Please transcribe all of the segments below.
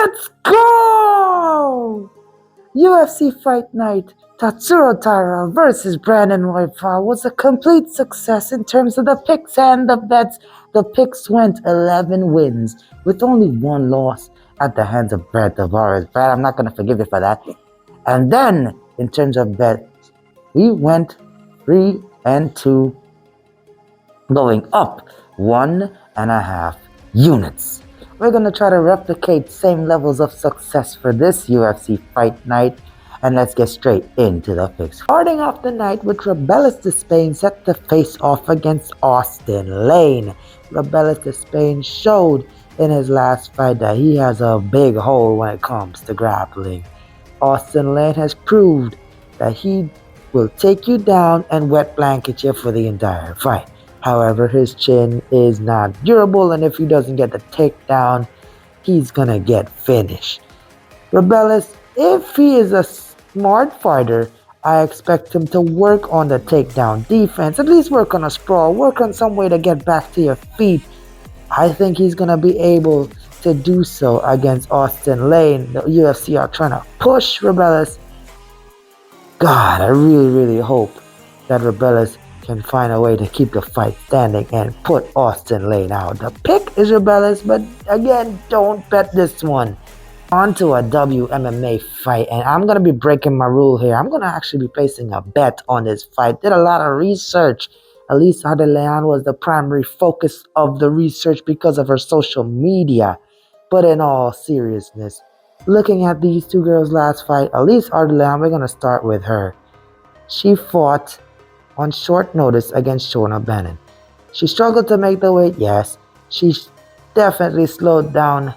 Let's go! UFC Fight Night Tatsuro Taira versus Brandon Royval was a complete success in terms of the picks and the bets. The picks went 11 wins with only one loss at the hands of Brad Tavares. Brad, I'm not going to forgive you for that. And then, in terms of bets, we went 3-2, going up 1.5 units. We're going to try to replicate same levels of success for this UFC Fight Night. And let's get straight into the picks. Starting off the night with Robelis Despaigne set to face off against Austen Lane. Robelis Despaigne showed in his last fight that he has a big hole when it comes to grappling. Austen Lane has proved that he will take you down and wet blanket you for the entire fight. However, his chin is not durable, and if he doesn't get the takedown, he's gonna get finished. Robelis, if he is a smart fighter, I expect him to work on the takedown defense, at least work on a sprawl, work on some way to get back to your feet. I think he's gonna be able to do so against Austen Lane. The UFC are trying to push Robelis. God, I really hope that Robelis can find a way to keep the fight standing and put Austen Lane out. The pick is Robelis, but again, don't bet this one. On to a WMMA fight, and I'm going to be breaking my rule here. I'm going to actually be placing a bet on this fight. Did a lot of research. Elise Ardelean was the primary focus of the research because of her social media. But in all seriousness, looking at these two girls' last fight, Elise Ardelean, we're going to start with her. She fought on short notice against Shona Bannon. She struggled to make the weight, yes. She definitely slowed down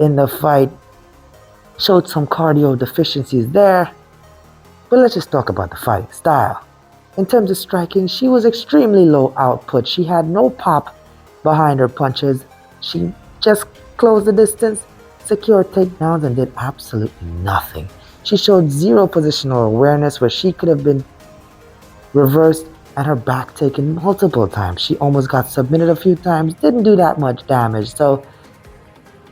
in the fight. Showed some cardio deficiencies there. But let's just talk about the fighting style. In terms of striking, she was extremely low output. She had no pop behind her punches. She just closed the distance, secured takedowns, and did absolutely nothing. She showed zero positional awareness where she could have been reversed and her back taken multiple times. She almost got submitted a few times, didn't do that much damage. So,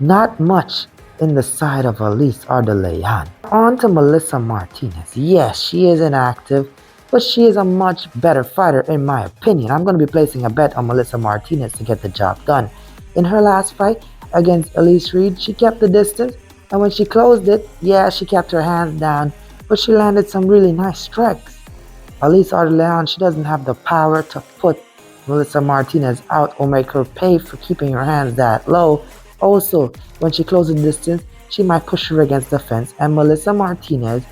not much in the side of Elise Ardelean. On to Melissa Martinez. Yes, she is inactive, but she is a much better fighter in my opinion. I'm going to be placing a bet on Melissa Martinez to get the job done. In her last fight against Elise Reed, she kept the distance, and when she closed it, yeah, she kept her hands down, but she landed some really nice strikes. Elise Ardelean, she doesn't have the power to put Melissa Martinez out or make her pay for keeping her hands that low. Also, when she closes the distance, she might push her against the fence, and Melissa Martinez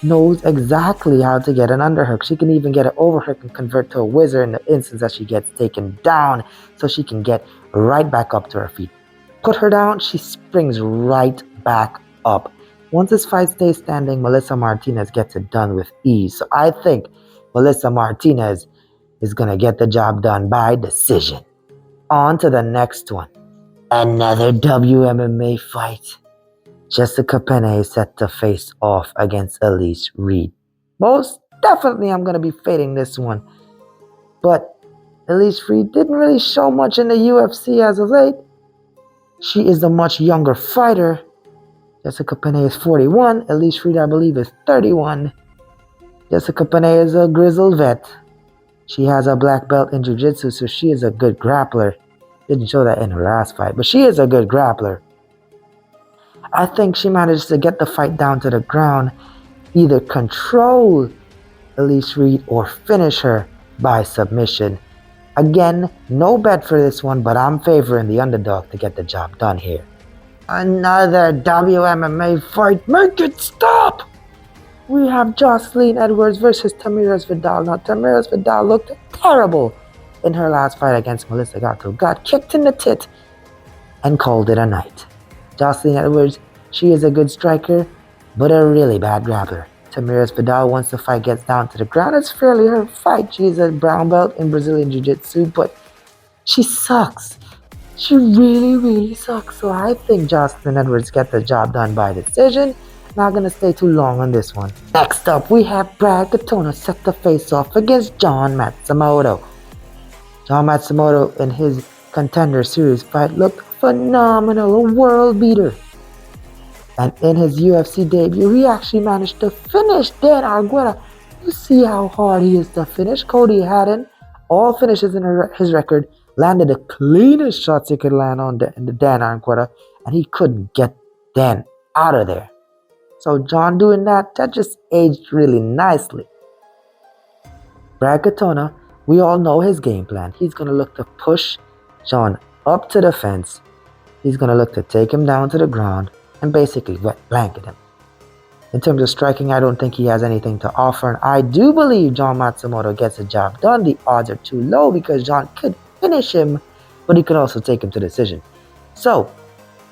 knows exactly how to get an underhook. She can even get an overhook and convert to a whizzer in the instance that she gets taken down, so she can get right back up to her feet. Put her down, she springs right back up. Once this fight stays standing, Melissa Martinez gets it done with ease. So I think Melissa Martinez is going to get the job done by decision. On to the next one. Another WMMA fight. Jessica Penne is set to face off against Elise Reed. Most definitely I'm going to be fading this one. But Elise Reed didn't really show much in the UFC as of late. She is a much younger fighter. Jessica Penne is 41. Elise Reed, I believe, is 31. Jessica Penne is a grizzled vet. She has a black belt in jiu-jitsu, so she is a good grappler. Didn't show that in her last fight, but she is a good grappler. I think she managed to get the fight down to the ground, either control Elise Reed or finish her by submission. Again, no bet for this one, but I'm favoring the underdog to get the job done here. Another WMMA fight. Make it stop! We have Joselyne Edwards versus Tamires Vidal. Now, Tamires Vidal looked terrible in her last fight against Melissa Gatto. Got kicked in the tit and called it a night. Joselyne Edwards, she is a good striker, but a really bad grappler. Tamires Vidal, once the fight gets down to the ground, it's fairly her fight. She's a brown belt in Brazilian Jiu-Jitsu, but she sucks. She really sucks. So I think Joselyne Edwards gets the job done by decision. Not going to stay too long on this one. Next up, we have Brad Katona set to face off against John Matsumoto. John Matsumoto in his Contender Series fight looked phenomenal, a world beater. And in his UFC debut, he actually managed to finish Dan Argueta. You see how hard he is to finish. Cody Haddon, all finishes in his record, landed the cleanest shots he could land on the Dan Argueta, and he couldn't get Dan out of there. So John doing that just aged really nicely. Brad Katona, we all know his game plan. He's going to look to push John up to the fence. He's going to look to take him down to the ground and basically wet blanket him. In terms of striking, I don't think he has anything to offer, and I do believe John Matsumoto gets the job done. The odds are too low because John could finish him, but he could also take him to decision. So,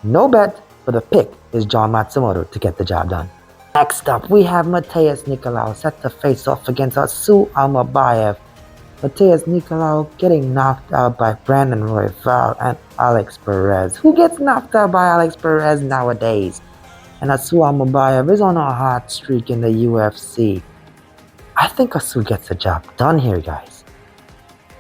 no bet, but the pick is John Matsumoto to get the job done. Next up, we have Matheus Nicolau set to face off against Almabayev. Matheus Nicolau getting knocked out by Brandon Royval and Alex Perez. Who gets knocked out by Alex Perez nowadays? And Almabayev is on a hot streak in the UFC. I think Asu gets the job done here, guys.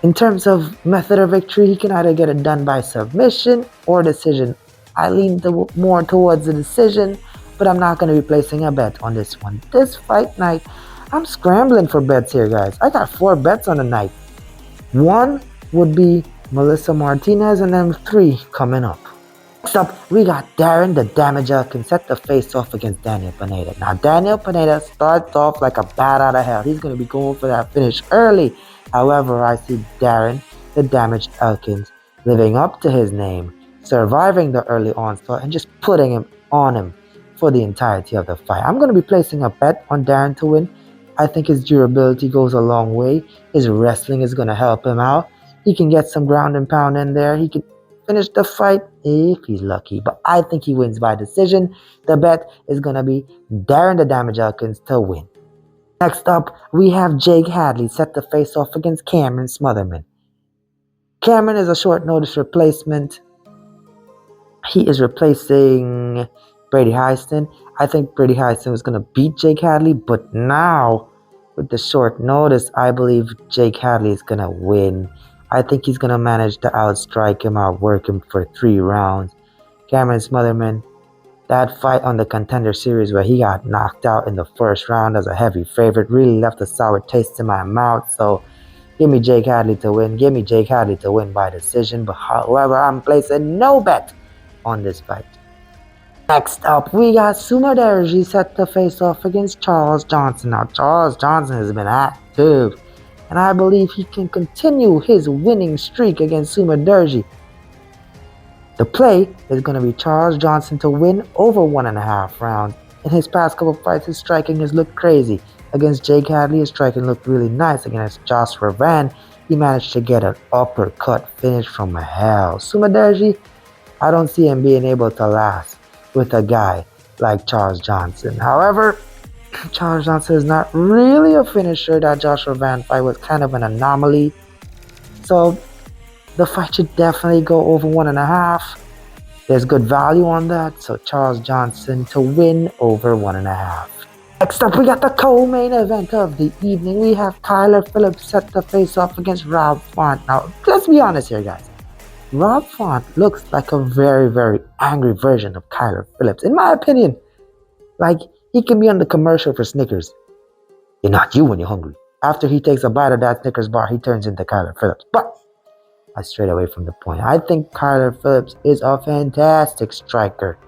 In terms of method of victory, he can either get it done by submission or decision. I lean more towards the decision, but I'm not going to be placing a bet on this one. This fight night, I'm scrambling for bets here, guys. I got 4 bets on the night. 1 would be Melissa Martinez, and then 3 coming up. Next up, we got Darren the Damage Elkins set to face off against Daniel Pineda. Now, Daniel Pineda starts off like a bat out of hell. He's going to be going for that finish early. However, I see Darren the Damage Elkins living up to his name, surviving the early onslaught, and just putting him on him for the entirety of the fight. I'm going to be placing a bet on Darren to win. I think his durability goes a long way. His wrestling is going to help him out. He can get some ground and pound in there. He can finish the fight if he's lucky, but I think he wins by decision. The bet is going to be Darren the Damage Elkins to win. Next up, we have Jake Hadley set to face off against Cameron Smotherman. Cameron is a short notice replacement. He is replacing Brady Heiston. I think Brady Heiston was going to beat Jake Hadley, but now with the short notice, I believe Jake Hadley is going to win. I think he's going to manage to outstrike him, outwork him for 3 rounds. Cameron Smotherman, that fight on the Contender Series where he got knocked out in the first round as a heavy favorite really left a sour taste in my mouth. So give me Jake Hadley to win. Give me Jake Hadley to win by decision. But however, I'm placing no bet on this fight. Next up, we got Sumudaerji set to face off against Charles Johnson. Now, Charles Johnson has been active, and I believe he can continue his winning streak against Sumudaerji. The play is going to be Charles Johnson to win over 1.5 rounds. In his past couple fights, his striking has looked crazy. Against Jake Hadley, his striking looked really nice. Against Josh Ravan, he managed to get an uppercut finish from hell. Sumudaerji, I don't see him being able to last with a guy like Charles Johnson. However, Charles Johnson is not really a finisher. That Joshua Van fight was kind of an anomaly. So the fight should definitely go over 1.5. There's good value on that. So Charles Johnson to win over 1.5. Next up, we got the co-main event of the evening. We have Kyler Phillips set to face off against Rob Font. Now, let's be honest here, guys. Rob Font looks like a very, very angry version of Kyler Phillips, in my opinion. Like, he can be on the commercial for Snickers. You're not you when you're hungry. After he takes a bite of that Snickers bar, he turns into Kyler Phillips. But I strayed away from the point. I think Kyler Phillips is a fantastic striker,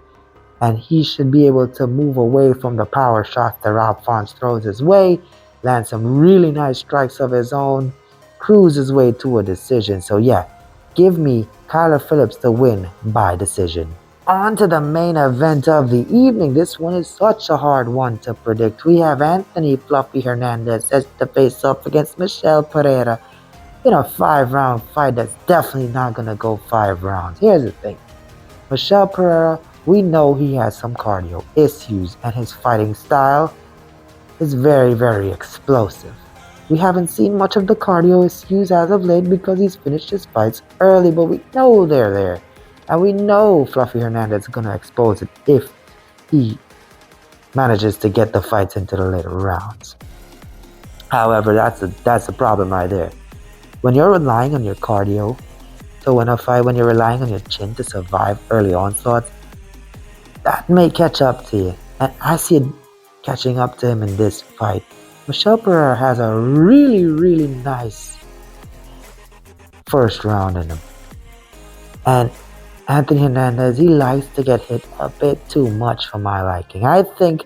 and he should be able to move away from the power shots that Rob Font throws his way, land some really nice strikes of his own, cruise his way to a decision. So yeah, give me Kyler Phillips to win by decision. On to the main event of the evening. This one is such a hard one to predict. We have Anthony Fluffy Hernandez as the face-off against Michel Pereira in a 5-round fight that's definitely not going to go 5 rounds. Here's the thing. Michel Pereira, we know he has some cardio issues, and his fighting style is very, very explosive. We haven't seen much of the cardio issues as of late because he's finished his fights early, but we know they're there. And we know Fluffy Hernandez is going to expose it if he manages to get the fights into the later rounds. However, that's a problem right there. When you're relying on your cardio to win a fight, when you're relying on your chin to survive early onslaughts, that may catch up to you. And I see it catching up to him in this fight. Michel Pereira has a really, really nice first round in him. And Anthony Hernandez, he likes to get hit a bit too much for my liking. I think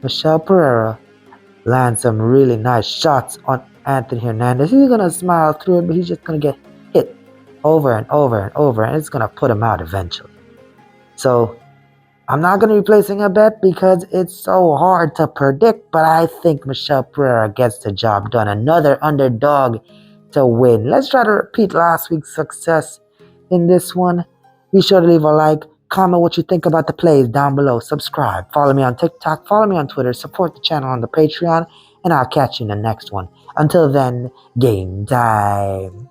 Michel Pereira lands some really nice shots on Anthony Hernandez. He's going to smile through it, but he's just going to get hit over and over and over, and it's going to put him out eventually. So I'm not going to be placing a bet because it's so hard to predict, but I think Michel Pereira gets the job done. Another underdog to win. Let's try to repeat last week's success in this one. Be sure to leave a like, comment what you think about the plays down below, subscribe, follow me on TikTok, follow me on Twitter, support the channel on the Patreon, and I'll catch you in the next one. Until then, game time.